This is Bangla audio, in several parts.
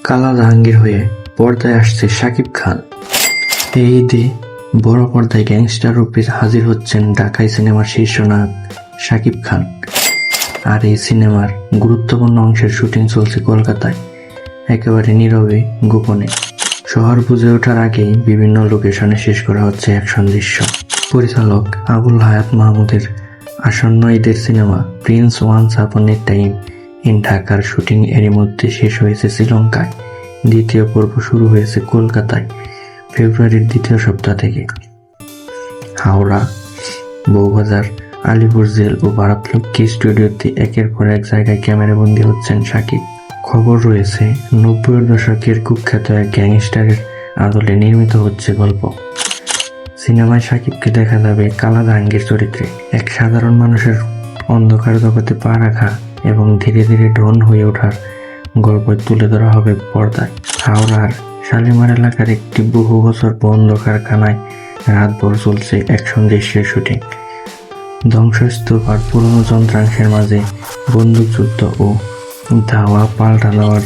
কালা জাহাঙ্গীর হয়ে পর্দায় আসছে শাকিব খান। এই ঈদে বড় পর্দায় গ্যাংস্টার রূপে হাজির হচ্ছেন ঢাকাই সিনেমার শীর্ষনায়ক শাকিব খান। আর এই সিনেমার গুরুত্বপূর্ণ অংশের শুটিং চলছে কলকাতায়, একেবারে নীরবে গোপনে। শহর বুঝে ওঠার আগেই বিভিন্ন লোকেশনে শেষ করা হচ্ছে অ্যাকশন দৃশ্য। পরিচালক আবুল হায়াত মাহমুদের আসন্ন ঈদের cinema Prince Once Upon a Time in ঢাকার শুটিং এরই মধ্যে শেষ হয়েছে শ্রীলঙ্কায়। দ্বিতীয় পর্ব শুরু হয়েছে কলকাতায় ফেব্রুয়ারির দ্বিতীয় সপ্তাহ থেকে। হাওড়া, বউবাজার, আলিপুর জেল ও ভারতলক্ষ্মী স্টুডিওতে একের পর এক জায়গায় ক্যামেরাবন্দি হচ্ছেন শাকিব। খবর রয়েছে ৯০-এর দশকের কুখ্যাত এক গ্যাংস্টারের আদলে নির্মিত হচ্ছে গল্প। সিনেমায় শাকিবকে দেখা যাবে কালা জাহাঙ্গীর চরিত্রে, এক সাধারণ মানুষের অন্ধকার জগতে পা রাখা এবং ধীরে ধীরে ডন হয়ে ওঠার গল্প তুলে ধরা হবে পর্দায়। হাওড়ার শালিমার এলাকার একটি বহু বছর বন্ধ কারখানায় রাতভর চলছে অ্যাকশন দৃশ্যের শুটিং। ধ্বংসস্তূপ আর পুরনো যন্ত্রাংশের মাঝে বন্দুকযুদ্ধ ও ধাওয়া পাল্টা দেওয়ার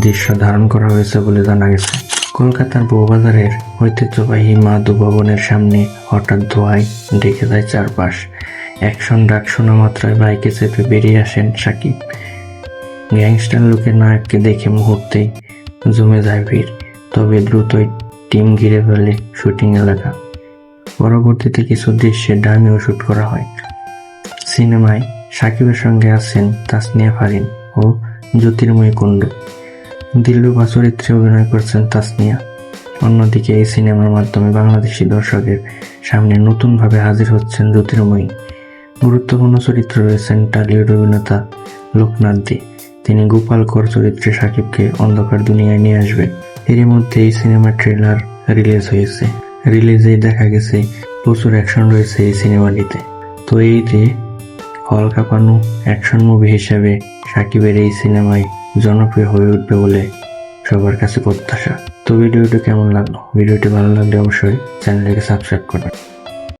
দৃশ্য ধারণ করা হয়েছে বলে জানা গেছে। কলকাতার বউবাজারের ঐতিহ্যবাহী মাধু ভবনের সামনে হঠাৎ ধোঁয়ায় ঢেকে যায় চারপাশ। অ্যাকশন ডাক শোনা মাত্রই বাইকে চেপে বেরিয়ে আসেন শাকিব। গ্যাংস্টার লুকের নায়ককে দেখে মুহূর্তেই জমে যায় ভিড়, তবে দ্রুতই টিম ঘিরে ফেলে শুটিং এলাকা। পরবর্তীতে কিছু দৃশ্যে ডামিও শুট করা হয়। সিনেমায় শাকিবের সঙ্গে আছেন তাসনিয়া ফারিন ও জ্যোতির্ময়ী কুণ্ডু। দিলরুবা চরিত্রে অভিনয় করছেন তাসনিয়া। অন্যদিকে এই সিনেমার মাধ্যমে বাংলাদেশি দর্শকের সামনে নতুনভাবে হাজির হচ্ছেন জ্যোতির্ময়ী। গুরুত্বপূর্ণ চরিত্র রয়েছেন টলিউড অভিনেতা লোকনাথ দে। তিনি গোপাল কর চরিত্রে শাকিবকে অন্ধকার দুনিয়ায় নিয়ে আসবেন। এরই মধ্যে এই সিনেমার ট্রেলার রিলিজ হয়েছে। রিলিজে দেখা গেছে প্রচুর অ্যাকশন রয়েছে এই সিনেমাটিতে। তো এই যে হল কাঁপানো অ্যাকশন মুভি হিসেবে শাকিবের এই সিনেমায় জনপ্রিয় হয়ে উঠবে বলে সবার কাছে প্রত্যাশা। তো ভিডিওটি কেমন লাগলো? ভিডিওটি ভালো লাগলে অবশ্যই চ্যানেলটিকে সাবস্ক্রাইব করবেন।